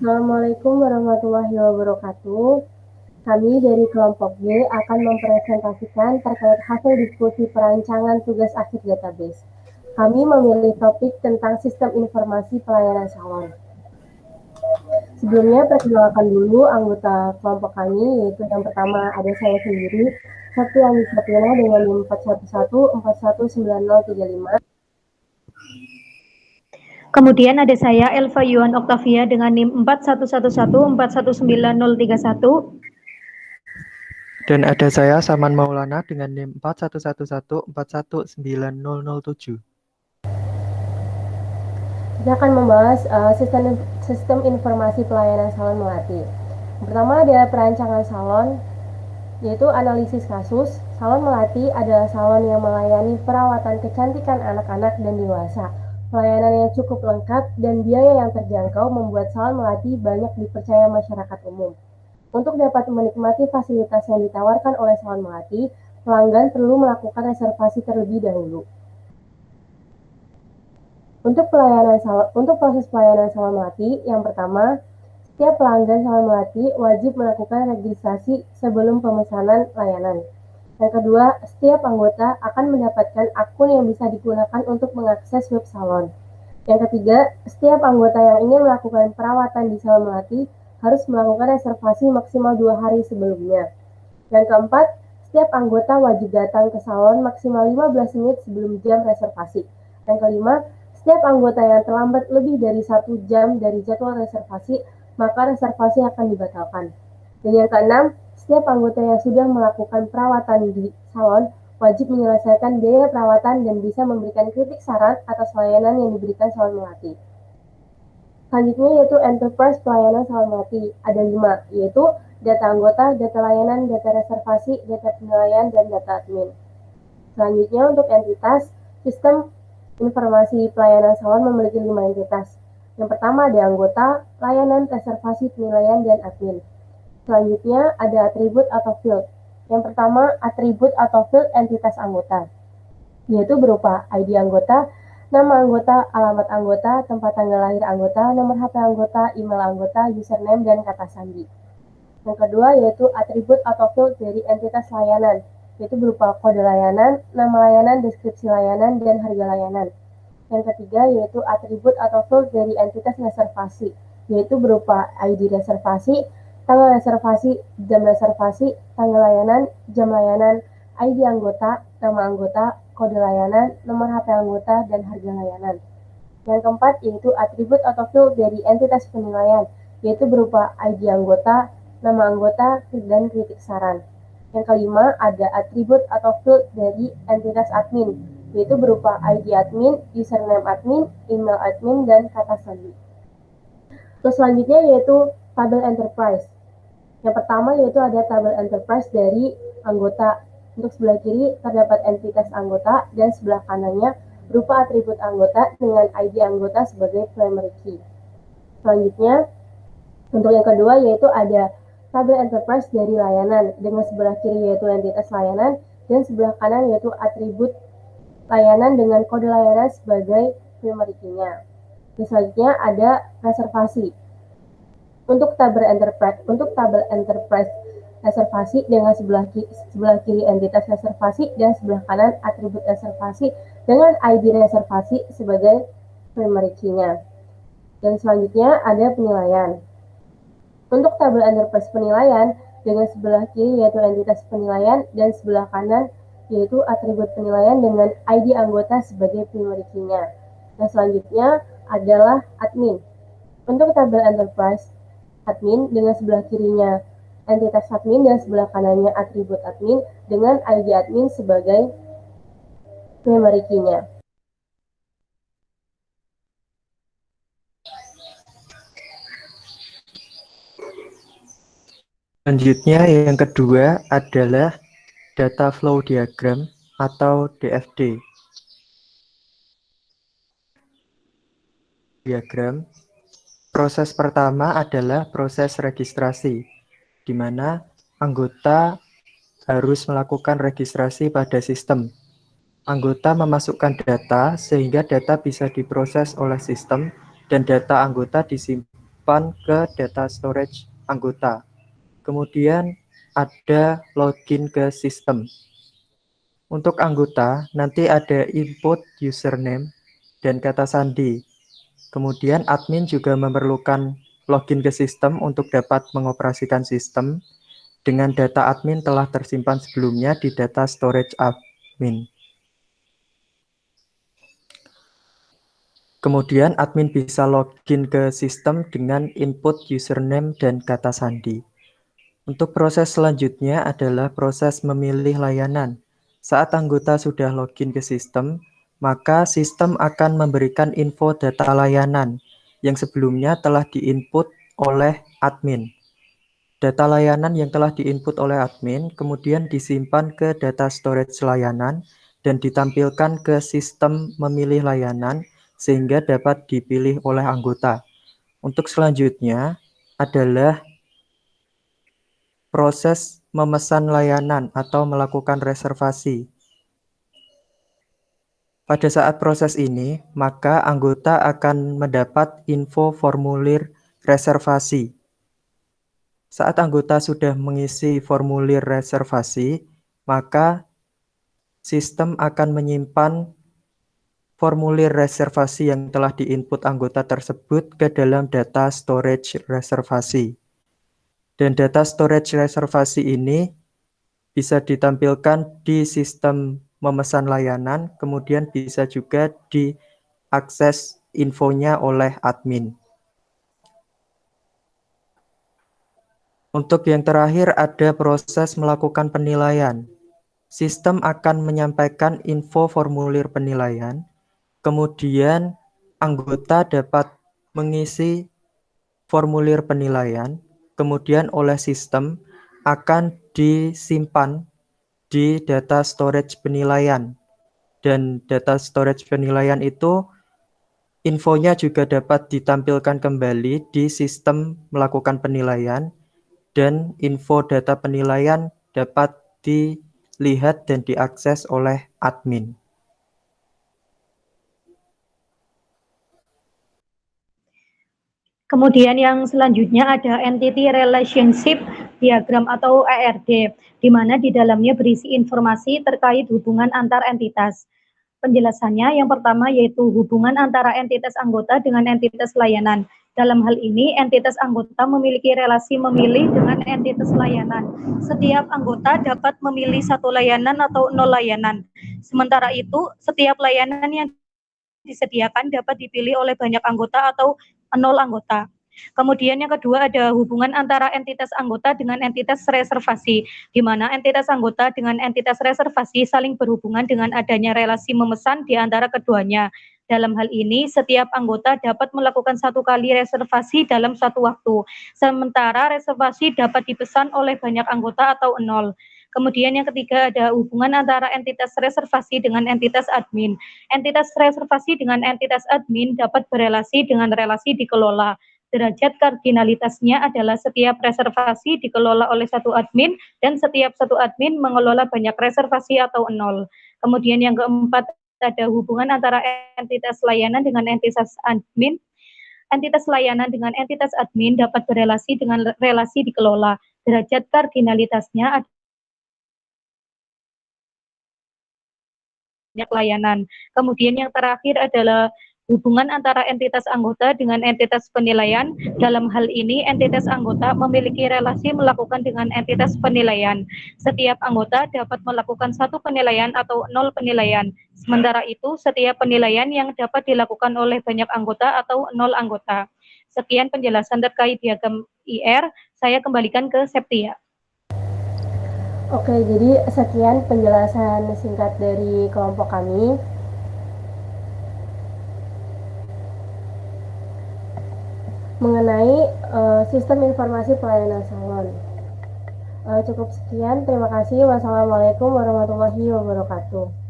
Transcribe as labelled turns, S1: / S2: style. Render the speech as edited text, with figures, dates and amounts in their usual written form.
S1: Assalamualaikum warahmatullahi wabarakatuh. Kami dari kelompok G akan mempresentasikan terkait hasil diskusi perancangan tugas akhir database. Kami memilih topik tentang sistem informasi pelayanan salon. Sebelumnya perkenalkan dulu anggota kelompok kami, yaitu yang pertama ada saya sendiri, Septiani Satina dengan NIM 411419035.
S2: Kemudian ada saya, Elva Yuan Octavia dengan NIM 4111411931.
S3: Dan ada saya, Saman Maulana dengan NIM 4111411907.
S1: Kita akan membahas sistem informasi pelayanan salon melati. Yang pertama adalah perancangan salon, yaitu analisis kasus. Salon melati adalah salon yang melayani perawatan kecantikan anak-anak dan dewasa. Pelayanan yang cukup lengkap dan biaya yang terjangkau membuat salon melati banyak dipercaya masyarakat umum. Untuk dapat menikmati fasilitas yang ditawarkan oleh salon melati, pelanggan perlu melakukan reservasi terlebih dahulu. Untuk proses pelayanan salon melati, yang pertama, setiap pelanggan salon melati wajib melakukan registrasi sebelum pemesanan layanan. Yang kedua, setiap anggota akan mendapatkan akun yang bisa digunakan untuk mengakses web salon. Yang ketiga, setiap anggota yang ingin melakukan perawatan di salon melati harus melakukan reservasi maksimal 2 hari sebelumnya. Yang keempat, setiap anggota wajib datang ke salon maksimal 15 menit sebelum jam reservasi. Yang kelima, setiap anggota yang terlambat lebih dari 1 jam dari jadwal reservasi, maka reservasi akan dibatalkan. Dan yang keenam, setiap anggota yang sudah melakukan perawatan di salon wajib menyelesaikan biaya perawatan dan bisa memberikan kritik saran atas layanan yang diberikan salon melati. Selanjutnya yaitu enterprise pelayanan salon melati. Ada 5, yaitu data anggota, data layanan, data reservasi, data penilaian, dan data admin. Selanjutnya untuk entitas, sistem informasi pelayanan salon memiliki 5 entitas. Yang pertama ada anggota, layanan, reservasi, penilaian, dan admin. Selanjutnya ada atribut atau field. Yang pertama, atribut atau field entitas anggota, yaitu berupa ID anggota, nama anggota, alamat anggota, tempat tanggal lahir anggota, nomor HP anggota, email anggota, username, dan kata sandi. Yang kedua yaitu atribut atau field dari entitas layanan, yaitu berupa kode layanan, nama layanan, deskripsi layanan, dan harga layanan. Yang ketiga yaitu atribut atau field dari entitas reservasi, yaitu berupa ID reservasi, tanggal reservasi, jam reservasi, tanggal layanan, jam layanan, ID anggota, nama anggota, kode layanan, nomor HP anggota, dan harga layanan. Yang keempat yaitu atribut atau field dari entitas penilaian, yaitu berupa ID anggota, nama anggota, dan kritik saran. Yang kelima ada atribut atau field dari entitas admin, yaitu berupa ID admin, username admin, email admin, dan kata sandi. Terus selanjutnya yaitu tabel enterprise. Yang pertama yaitu ada tabel enterprise dari anggota. Untuk sebelah kiri terdapat entitas anggota dan sebelah kanannya berupa atribut anggota dengan ID anggota sebagai primary key. Selanjutnya, untuk yang kedua yaitu ada tabel enterprise dari layanan dengan sebelah kiri yaitu entitas layanan dan sebelah kanan yaitu atribut layanan dengan kode layanan sebagai primary key-nya. Selanjutnya ada reservasi. Untuk tabel enterprise reservasi dengan sebelah kiri entitas reservasi dan sebelah kanan atribut reservasi dengan ID reservasi sebagai primary key-nya. Dan selanjutnya ada penilaian. Untuk tabel enterprise penilaian dengan sebelah kiri yaitu entitas penilaian dan sebelah kanan yaitu atribut penilaian dengan ID anggota sebagai primary key-nya. Dan selanjutnya adalah admin. Untuk tabel enterprise admin dengan sebelah kirinya entitas admin dan sebelah kanannya atribut admin dengan ID admin sebagai primary key-nya.
S3: Selanjutnya yang kedua adalah data flow diagram atau DFD. Diagram. Proses pertama adalah proses registrasi, di mana anggota harus melakukan registrasi pada sistem. Anggota memasukkan data sehingga data bisa diproses oleh sistem dan data anggota disimpan ke data storage anggota. Kemudian ada login ke sistem. Untuk anggota, nanti ada input username dan kata sandi. Kemudian admin juga memerlukan login ke sistem untuk dapat mengoperasikan sistem dengan data admin telah tersimpan sebelumnya di data storage admin. Kemudian admin bisa login ke sistem dengan input username dan kata sandi. Untuk proses selanjutnya adalah proses memilih layanan. Saat anggota sudah login ke sistem, maka sistem akan memberikan info data layanan yang sebelumnya telah diinput oleh admin. Data layanan yang telah diinput oleh admin kemudian disimpan ke data storage layanan dan ditampilkan ke sistem memilih layanan sehingga dapat dipilih oleh anggota. Untuk selanjutnya adalah proses memesan layanan atau melakukan reservasi. Pada saat proses ini, maka anggota akan mendapat info formulir reservasi. Saat anggota sudah mengisi formulir reservasi, maka sistem akan menyimpan formulir reservasi yang telah diinput anggota tersebut ke dalam data storage reservasi. Dan data storage reservasi ini bisa ditampilkan di sistem memesan layanan, kemudian bisa juga diakses infonya oleh admin. Untuk yang terakhir ada proses melakukan penilaian. Sistem akan menyampaikan info formulir penilaian, kemudian anggota dapat mengisi formulir penilaian, kemudian oleh sistem akan disimpan di data storage penilaian. Dan data storage penilaian itu infonya juga dapat ditampilkan kembali di sistem melakukan penilaian dan info data penilaian dapat dilihat dan diakses oleh admin.
S2: Kemudian yang selanjutnya ada Entity Relationship Diagram atau ERD, di mana di dalamnya berisi informasi terkait hubungan antar entitas. Penjelasannya yang pertama yaitu hubungan antara entitas anggota dengan entitas layanan. Dalam hal ini, entitas anggota memiliki relasi memilih dengan entitas layanan. Setiap anggota dapat memilih satu layanan atau nol layanan. Sementara itu, setiap layanan yang disediakan dapat dipilih oleh banyak anggota atau nol anggota. Kemudian yang kedua ada hubungan antara entitas anggota dengan entitas reservasi, di mana entitas anggota dengan entitas reservasi saling berhubungan dengan adanya relasi memesan di antara keduanya. Dalam hal ini, setiap anggota dapat melakukan satu kali reservasi dalam satu waktu, sementara reservasi dapat dipesan oleh banyak anggota atau nol. Kemudian yang ketiga ada hubungan antara entitas reservasi dengan entitas admin. Entitas reservasi dengan entitas admin dapat berelasi dengan relasi dikelola. Derajat kardinalitasnya adalah setiap reservasi dikelola oleh satu admin dan setiap satu admin mengelola banyak reservasi atau nol. Kemudian yang keempat ada hubungan antara entitas layanan dengan entitas admin. Entitas layanan dengan entitas admin dapat berelasi dengan relasi dikelola. Derajat kardinalitasnya banyak layanan. Kemudian yang terakhir adalah hubungan antara entitas anggota dengan entitas penilaian. Dalam hal ini, entitas anggota memiliki relasi melakukan dengan entitas penilaian. Setiap anggota dapat melakukan satu penilaian atau nol penilaian. Sementara itu, setiap penilaian yang dapat dilakukan oleh banyak anggota atau nol anggota. Sekian penjelasan terkait diagram IR. Saya kembalikan ke Septia.
S1: Oke, jadi sekian penjelasan singkat dari kelompok kami. Mengenai sistem informasi pelayanan salon. Cukup sekian, terima kasih. Wassalamualaikum warahmatullahi wabarakatuh.